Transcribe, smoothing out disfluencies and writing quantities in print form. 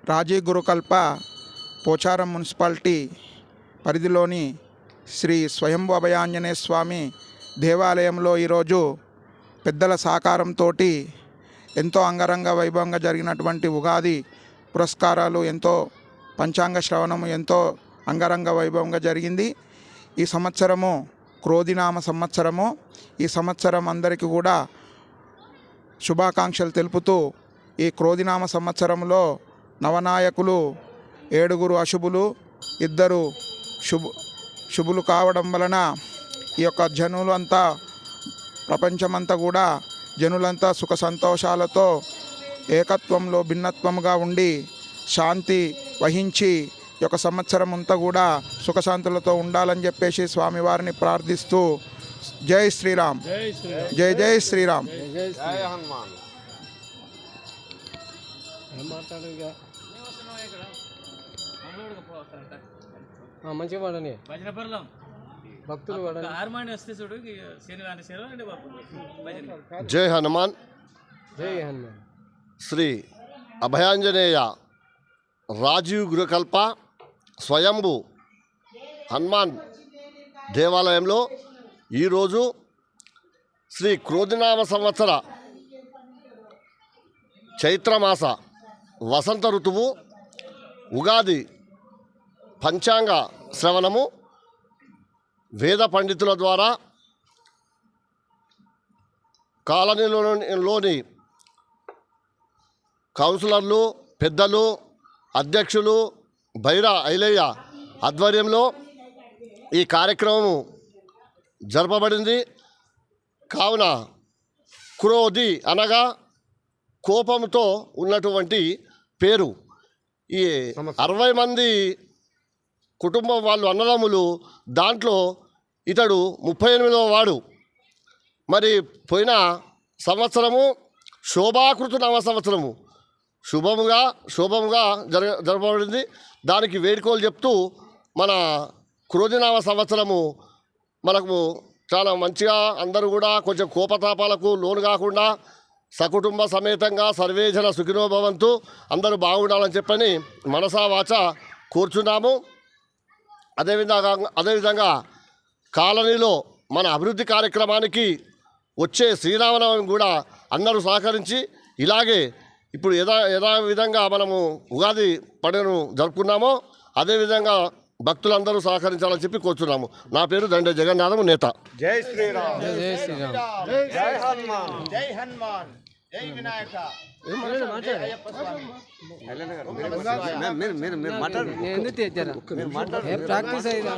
రాజీ గురుకల్ప Pocharam municipality పరిధిలోని శ్రీ స్వయంభు అభయాంజనేయ స్వామి దేవాలయంలో ఈరోజు పెద్దల సహకారంతో ఎంతో అంగరంగ వైభవంగా జరిగినటువంటి ఉగాది పురస్కారాలు ఎంతో పంచాంగ శ్రవణము ఎంతో అంగరంగ వైభవంగా జరిగింది. ఈ సంవత్సరము క్రోధినామ సంవత్సరము. ఈ సంవత్సరం అందరికీ కూడా శుభాకాంక్షలు తెలుపుతూ ఈ క్రోధినామ సంవత్సరంలో నవనాయకులు 7 అశుభులు 2 శుభులు కావడం వలన ఈ యొక్క జనులంతా ప్రపంచమంతా కూడా జనులంతా సుఖ సంతోషాలతో ఏకత్వంలో భిన్నత్వంగా ఉండి శాంతి వహించి ఈ యొక్క సంవత్సరం అంతా కూడా సుఖశాంతులతో ఉండాలని చెప్పేసి స్వామివారిని ప్రార్థిస్తూ జై శ్రీరామ్, జై జై శ్రీరామ్. జై హనుమాన్. మంచిగా పాడని భక్తులు జై హనుమాన్. జై హనుమాన్. శ్రీ అభయాంజనేయ రాజీవ్ గృహకల్ప స్వయంభు హనుమాన్ దేవాలయంలో ఈరోజు శ్రీ క్రోధినామ సంవత్సర చైత్రమాస వసంత ఋతువు ఉగాది పంచాంగ శ్రవణము వేద పండితుల ద్వారా కాలనీలోని కౌన్సిలర్లు పెద్దలు అధ్యక్షులు బైరా ఐలయ్య ఆధ్వర్యంలో ఈ కార్యక్రమం జరపబడింది. కావున క్రోధి అనగా కోపంతో ఉన్నటువంటి పేరు. ఈ 60 మంది కుటుంబం వాళ్ళు అన్నదమ్ములు, దాంట్లో ఇతడు 38వ వాడు. మరి పోయిన సంవత్సరము శోభాకృత నామ సంవత్సరము శోభముగా జరపబడింది. దానికి వేడుకలు చెప్తూ మన క్రోధినామ సంవత్సరము మనకు చాలా మంచిగా అందరూ కూడా కొంచెం కోపతాపాలకు లోను కాకుండా సకుటుంబ సమేతంగా సర్వేజన సుఖినో భవంతు అందరూ బాగుండాలని చెప్పని మనసా వాచ కోరుచున్నాము. అదేవిధంగా కాలనీలో మన అభివృద్ధి కార్యక్రమానికి వచ్చే శ్రీరామనవమి కూడా అందరూ సహకరించి ఇలాగే ఇప్పుడు విధంగా మనము ఉగాది పండుగను జరుపుకున్నామో అదేవిధంగా భక్తులందరూ సహకరించాలని చెప్పి కోరుచున్నాము. నా పేరు దండే జగన్నాథము, నేత. జై శ్రీరామ్. జై శ్రీరామ్. జై హనుమాన్. జై హనుమాన్. జై వినాయక. ప్రాక్టీస్ అయ్యింది.